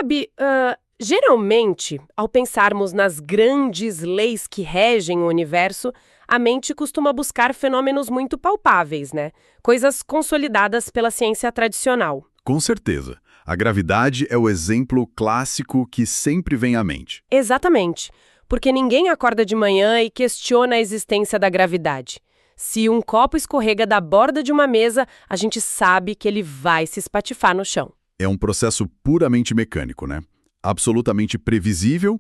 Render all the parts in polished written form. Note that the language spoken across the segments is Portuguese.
Sabe, geralmente, ao pensarmos nas grandes leis que regem o universo, a mente costuma buscar fenômenos muito palpáveis, né? Coisas consolidadas pela ciência tradicional. Com certeza. A gravidade é o exemplo clássico que sempre vem à mente. Exatamente, porque ninguém acorda de manhã e questiona a existência da gravidade. Se um copo escorrega da borda de uma mesa, a gente sabe que ele vai se espatifar no chão. É um processo puramente mecânico, né? Absolutamente previsível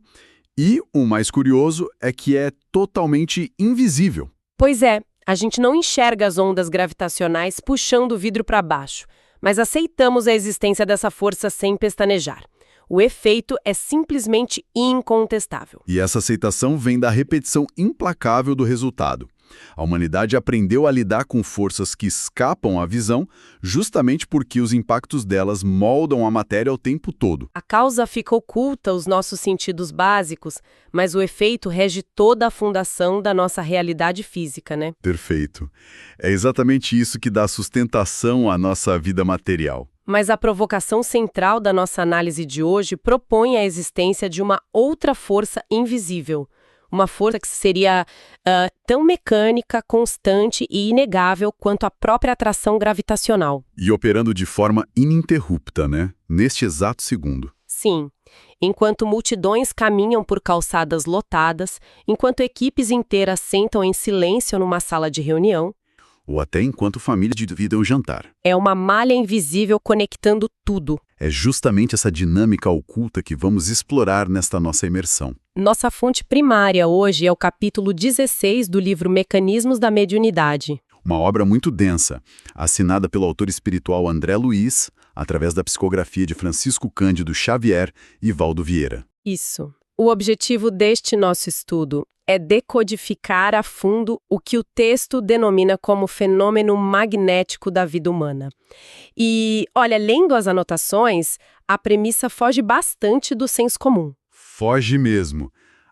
e, o mais curioso, é que é totalmente invisível. Pois é, a gente não enxerga as ondas gravitacionais puxando o vidro para baixo, mas aceitamos a existência dessa força sem pestanejar. O efeito é simplesmente incontestável. E essa aceitação vem da repetição implacável do resultado. A humanidade aprendeu a lidar com forças que escapam à visão justamente porque os impactos delas moldam a matéria o tempo todo. A causa fica oculta aos nossos sentidos básicos, mas o efeito rege toda a fundação da nossa realidade física, né? Perfeito. É exatamente isso que dá sustentação à nossa vida material. Mas a provocação central da nossa análise de hoje propõe a existência de uma outra força invisível. Uma força que seria tão mecânica, constante e inegável quanto a própria atração gravitacional. E operando de forma ininterrupta, né? Neste exato segundo. Sim. Enquanto multidões caminham por calçadas lotadas, enquanto equipes inteiras sentam em silêncio numa sala de reunião, Ou até enquanto famílias dividem o jantar. é uma malha invisível conectando tudo. É justamente essa dinâmica oculta que vamos explorar nesta nossa imersão. Nossa fonte primária hoje é o capítulo 16 do livro Mecanismos da Mediunidade. Uma obra muito densa, assinada pelo autor espiritual André Luiz, através da psicografia de Francisco Cândido Xavier e Valdo Vieira. Isso. O objetivo deste nosso estudo é decodificar a fundo o que o texto denomina como fenômeno magnético da vida humana. E, olha, lendo as anotações, a premissa foge bastante do senso comum. Foge mesmo.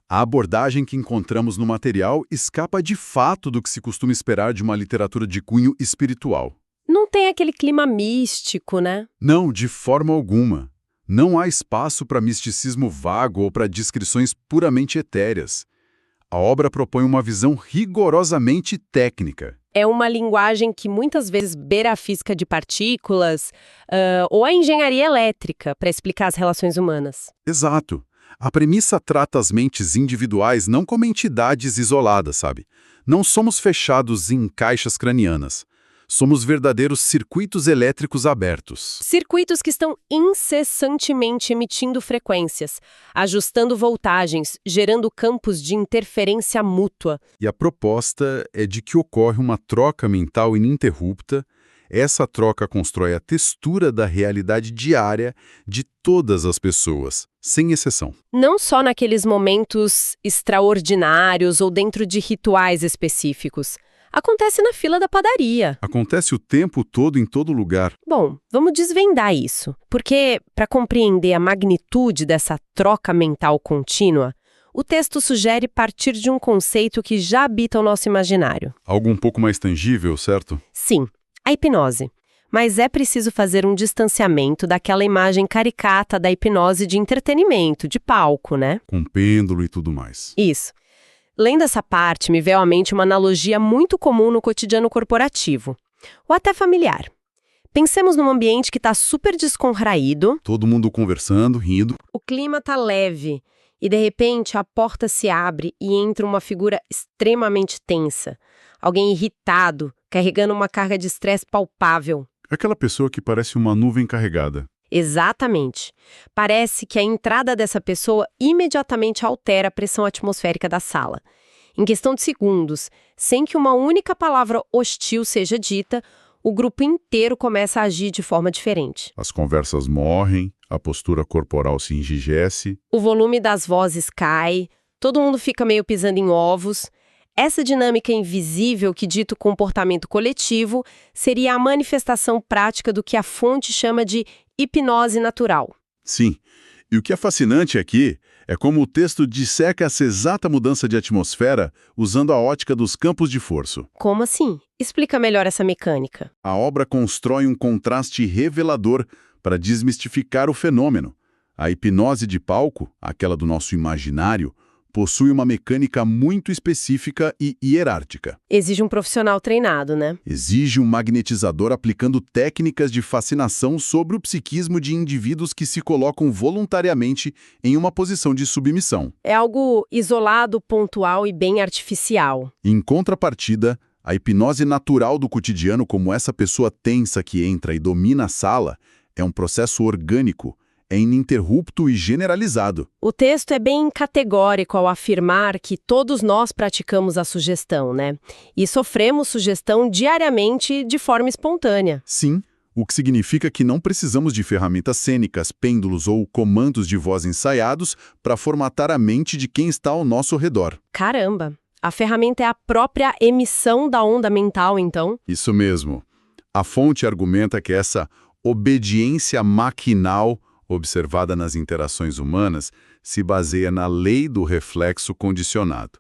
A abordagem que encontramos no material escapa de fato do que se costuma esperar de uma literatura de cunho espiritual. Não tem aquele clima místico, né? Não, de forma alguma. Não há espaço para misticismo vago ou para descrições puramente etéreas. A obra propõe uma visão rigorosamente técnica. É uma linguagem que muitas vezes beira a física de partículas, ou a engenharia elétrica para explicar as relações humanas. Exato. A premissa trata as mentes individuais não como entidades isoladas, sabe? Não somos fechados em caixas cranianas. Somos verdadeiros circuitos elétricos abertos. Circuitos que estão incessantemente emitindo frequências, ajustando voltagens, gerando campos de interferência mútua. E a proposta é de que ocorre uma troca mental ininterrupta. Essa troca constrói a textura da realidade diária de todas as pessoas, sem exceção. Não só naqueles momentos extraordinários ou dentro de rituais específicos. Acontece na fila da padaria. Acontece o tempo todo em todo lugar. Bom, vamos desvendar isso, porque, para compreender a magnitude dessa troca mental contínua, o texto sugere partir de um conceito que já habita o nosso imaginário. Algo um pouco mais tangível, certo? Sim, a hipnose. Mas é preciso fazer um distanciamento daquela imagem caricata da hipnose de entretenimento, de palco, né? Com pêndulo e tudo mais. Isso. Lendo essa parte, me veio à mente uma analogia muito comum no cotidiano corporativo, ou até familiar. Pensemos num ambiente que está super descontraído. Todo mundo conversando, rindo. O clima está leve e, de repente, a porta se abre e entra uma figura extremamente tensa. Alguém irritado, carregando uma carga de estresse palpável. Aquela pessoa que parece uma nuvem carregada. Exatamente. Parece que a entrada dessa pessoa imediatamente altera a pressão atmosférica da sala. Em questão de segundos, sem que uma única palavra hostil seja dita, o grupo inteiro começa a agir de forma diferente. As conversas morrem, a postura corporal se enrijece. O volume das vozes cai, todo mundo fica meio pisando em ovos. Essa dinâmica invisível que dita o comportamento coletivo seria a manifestação prática do que a fonte chama de hipnose natural. Sim, e o que é fascinante aqui é como o texto disseca essa exata mudança de atmosfera usando a ótica dos campos de força. Como assim? Explica melhor essa mecânica. A obra constrói um contraste revelador para desmistificar o fenômeno. A hipnose de palco, aquela do nosso imaginário, possui uma mecânica muito específica e hierárquica. Exige um profissional treinado, né? Exige um magnetizador aplicando técnicas de fascinação sobre o psiquismo de indivíduos que se colocam voluntariamente em uma posição de submissão. É algo isolado, pontual e bem artificial. Em contrapartida, a hipnose natural do cotidiano, como essa pessoa tensa que entra e domina a sala, é um processo orgânico, é ininterrupto e generalizado. O texto é bem categórico ao afirmar que todos nós praticamos a sugestão, né? E sofremos sugestão diariamente de forma espontânea. Sim, o que significa que não precisamos de ferramentas cênicas, pêndulos ou comandos de voz ensaiados para formatar a mente de quem está ao nosso redor. Caramba! A ferramenta é a própria emissão da onda mental, então? Isso mesmo. A fonte argumenta que essa obediência maquinal observada nas interações humanas se baseia na lei do reflexo condicionado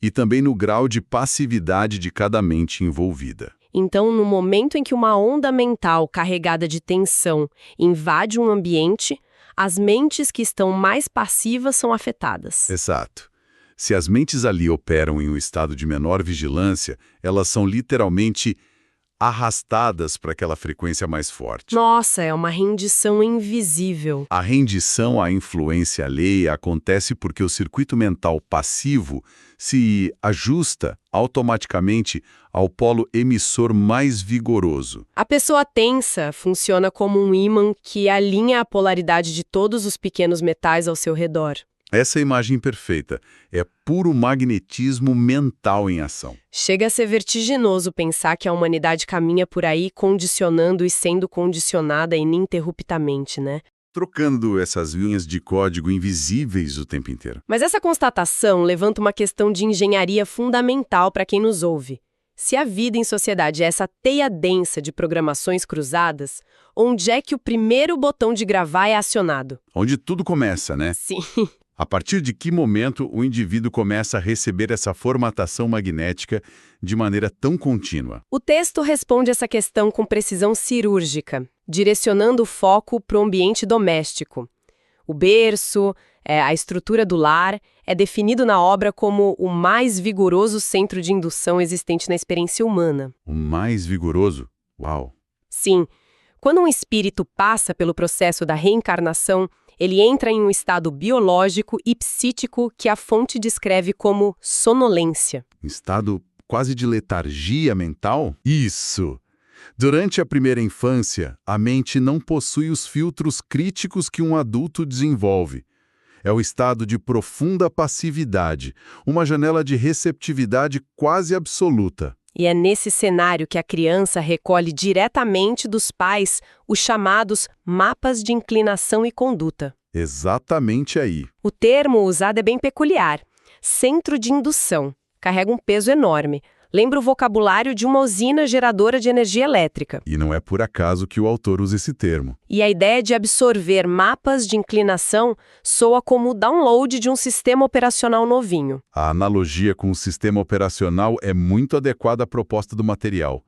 e também no grau de passividade de cada mente envolvida. Então, no momento em que uma onda mental carregada de tensão invade um ambiente, as mentes que estão mais passivas são afetadas. Exato. Se as mentes ali operam em um estado de menor vigilância, elas são literalmente arrastadas para aquela frequência mais forte. Nossa, é uma rendição invisível. A rendição à influência alheia acontece porque o circuito mental passivo se ajusta automaticamente ao polo emissor mais vigoroso. A pessoa tensa funciona como um ímã que alinha a polaridade de todos os pequenos metais ao seu redor. Essa imagem perfeita é puro magnetismo mental em ação. Chega a ser vertiginoso pensar que a humanidade caminha por aí condicionando e sendo condicionada ininterruptamente, né? Trocando essas linhas de código invisíveis o tempo inteiro. Mas essa constatação levanta uma questão de engenharia fundamental para quem nos ouve. Se a vida em sociedade é essa teia densa de programações cruzadas, onde é que o primeiro botão de gravar é acionado? Onde tudo começa, né? Sim. A partir de que momento o indivíduo começa a receber essa formatação magnética de maneira tão contínua? O texto responde essa questão com precisão cirúrgica, direcionando o foco para o ambiente doméstico. O berço, a estrutura do lar, é definido na obra como o mais vigoroso centro de indução existente na experiência humana. O mais vigoroso? Uau! Sim. Quando um espírito passa pelo processo da reencarnação, ele entra em um estado biológico e psíquico que a fonte descreve como sonolência. Estado quase de letargia mental? Isso! Durante a primeira infância, a mente não possui os filtros críticos que um adulto desenvolve. É o estado de profunda passividade, uma janela de receptividade quase absoluta. E é nesse cenário que a criança recolhe diretamente dos pais os chamados mapas de inclinação e conduta. Exatamente aí. O termo usado é bem peculiar. Centro de indução. Carrega um peso enorme. Lembra o vocabulário de uma usina geradora de energia elétrica. E não é por acaso que o autor usa esse termo. E a ideia de absorver mapas de inclinação soa como o download de um sistema operacional novinho. A analogia com o sistema operacional é muito adequada à proposta do material.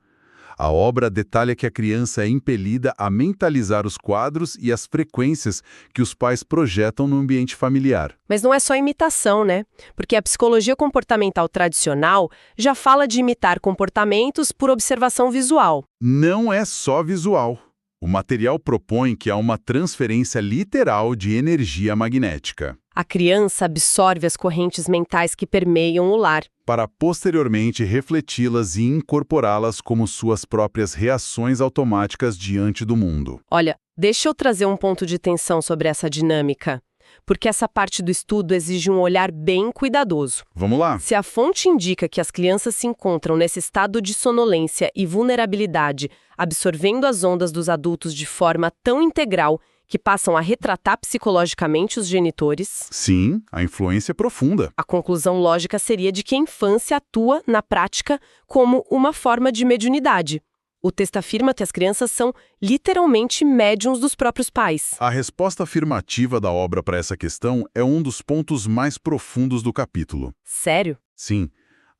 A obra detalha que a criança é impelida a mentalizar os quadros e as frequências que os pais projetam no ambiente familiar. Mas não é só imitação, né? Porque a psicologia comportamental tradicional já fala de imitar comportamentos por observação visual. Não é só visual. O material propõe que há uma transferência literal de energia magnética. A criança absorve as correntes mentais que permeiam o lar, para posteriormente refleti-las e incorporá-las como suas próprias reações automáticas diante do mundo. Olha, deixa eu trazer um ponto de tensão sobre essa dinâmica, porque essa parte do estudo exige um olhar bem cuidadoso. Vamos lá? Se a fonte indica que as crianças se encontram nesse estado de sonolência e vulnerabilidade, absorvendo as ondas dos adultos de forma tão integral que passam a retratar psicologicamente os genitores, sim, a influência é profunda. A conclusão lógica seria de que a infância atua, na prática, como uma forma de mediunidade. O texto afirma que as crianças são literalmente médiuns dos próprios pais. A resposta afirmativa da obra para essa questão é um dos pontos mais profundos do capítulo. Sério? Sim.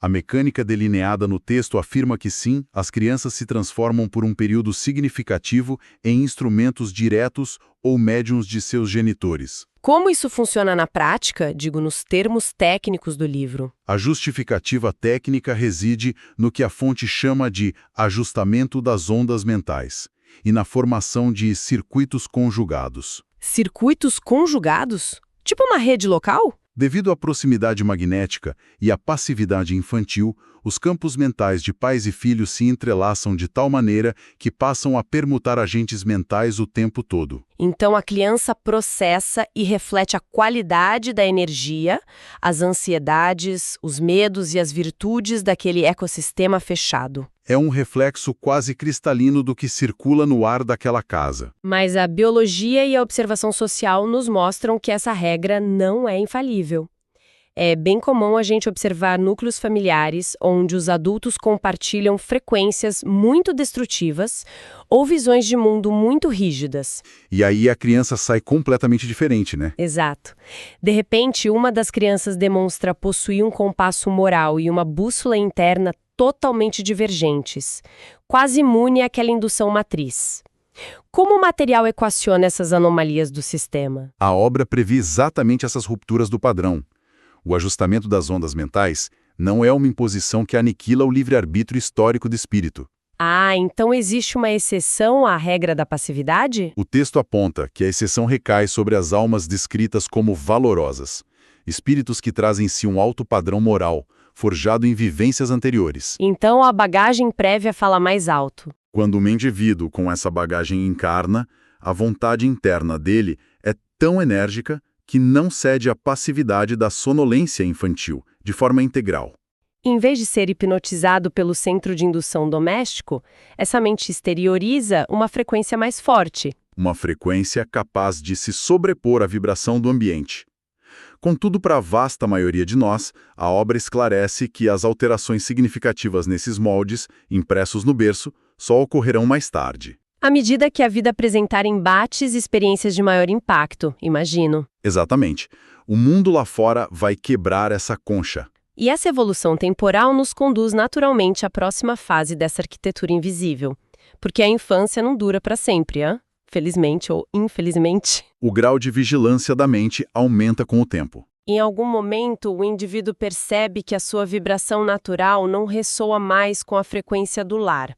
A mecânica delineada no texto afirma que sim, as crianças se transformam por um período significativo em instrumentos diretos ou médiuns de seus genitores. Como isso funciona na prática, digo nos termos técnicos do livro? A justificativa técnica reside no que a fonte chama de ajustamento das ondas mentais e na formação de circuitos conjugados. Circuitos conjugados? Tipo uma rede local? Devido à proximidade magnética e à passividade infantil, os campos mentais de pais e filhos se entrelaçam de tal maneira que passam a permutar agentes mentais o tempo todo. Então a criança processa e reflete a qualidade da energia, as ansiedades, os medos e as virtudes daquele ecossistema fechado. É um reflexo quase cristalino do que circula no ar daquela casa. Mas a biologia e a observação social nos mostram que essa regra não é infalível. É bem comum a gente observar núcleos familiares onde os adultos compartilham frequências muito destrutivas ou visões de mundo muito rígidas. E aí a criança sai completamente diferente, né? Exato. De repente, uma das crianças demonstra possuir um compasso moral e uma bússola interna totalmente divergentes, quase imune àquela indução matriz. Como o material equaciona essas anomalias do sistema? A obra prevê exatamente essas rupturas do padrão. O ajustamento das ondas mentais não é uma imposição que aniquila o livre-arbítrio histórico do espírito. Ah, então existe uma exceção à regra da passividade? O texto aponta que a exceção recai sobre as almas descritas como valorosas, espíritos que trazem em si um alto padrão moral, forjado em vivências anteriores. Então a bagagem prévia fala mais alto. Quando um indivíduo com essa bagagem encarna, a vontade interna dele é tão enérgica que não cede à passividade da sonolência infantil, de forma integral. Em vez de ser hipnotizado pelo centro de indução doméstico, essa mente exterioriza uma frequência mais forte. Uma frequência capaz de se sobrepor à vibração do ambiente. Contudo, para a vasta maioria de nós, a obra esclarece que as alterações significativas nesses moldes, impressos no berço, só ocorrerão mais tarde. À medida que a vida apresentar embates e experiências de maior impacto, imagino. Exatamente. O mundo lá fora vai quebrar essa concha. E essa evolução temporal nos conduz naturalmente à próxima fase dessa arquitetura invisível. Porque a infância não dura para sempre, hein? Felizmente ou infelizmente. O grau de vigilância da mente aumenta com o tempo. Em algum momento, o indivíduo percebe que a sua vibração natural não ressoa mais com a frequência do lar.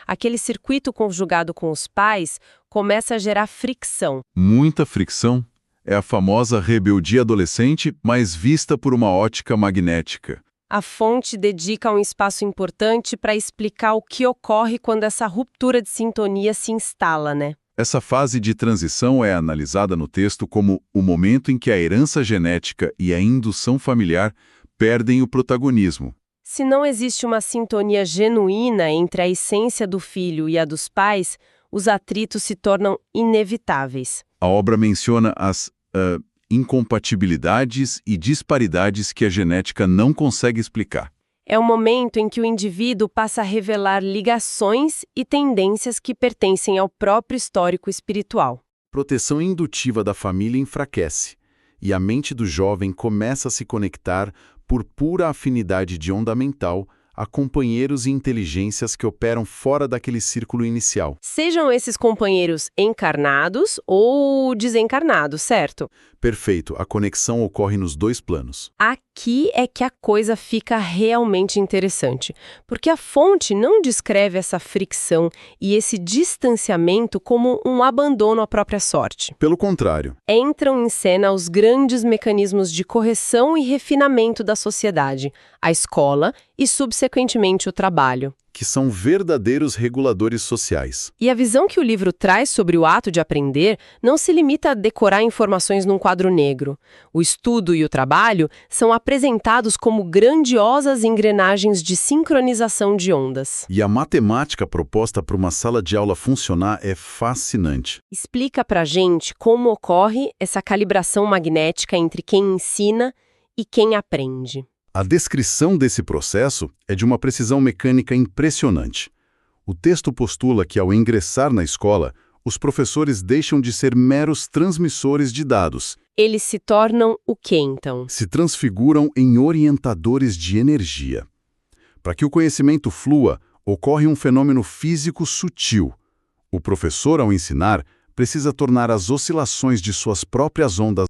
Aquele circuito conjugado com os pais começa a gerar fricção. Muita fricção é a famosa rebeldia adolescente, mas vista por uma ótica magnética. A fonte dedica um espaço importante para explicar o que ocorre quando essa ruptura de sintonia se instala, né? Essa fase de transição é analisada no texto como o momento em que a herança genética e a indução familiar perdem o protagonismo. Se não existe uma sintonia genuína entre a essência do filho e a dos pais, os atritos se tornam inevitáveis. A obra menciona as incompatibilidades e disparidades que a genética não consegue explicar. É o momento em que o indivíduo passa a revelar ligações e tendências que pertencem ao próprio histórico espiritual. Proteção indutiva da família enfraquece, e a mente do jovem começa a se conectar por pura afinidade de onda mental a companheiros e inteligências que operam fora daquele círculo inicial. Sejam esses companheiros encarnados ou desencarnados, certo? Perfeito, a conexão ocorre nos dois planos. Aqui é que a coisa fica realmente interessante, porque a fonte não descreve essa fricção e esse distanciamento como um abandono à própria sorte. Pelo contrário. Entram em cena os grandes mecanismos de correção e refinamento da sociedade, a escola e, subsequentemente, o trabalho. Que são verdadeiros reguladores sociais. E a visão que o livro traz sobre o ato de aprender não se limita a decorar informações num quadro negro. O estudo e o trabalho são apresentados como grandiosas engrenagens de sincronização de ondas. E a matemática proposta para uma sala de aula funcionar é fascinante. Explica pra gente como ocorre essa calibração magnética entre quem ensina e quem aprende. A descrição desse processo é de uma precisão mecânica impressionante. O texto postula que, ao ingressar na escola, os professores deixam de ser meros transmissores de dados. Eles se tornam o quê, então? Se transfiguram em orientadores de energia. Para que o conhecimento flua, ocorre um fenômeno físico sutil. O professor, ao ensinar, precisa tornar as oscilações de suas próprias ondas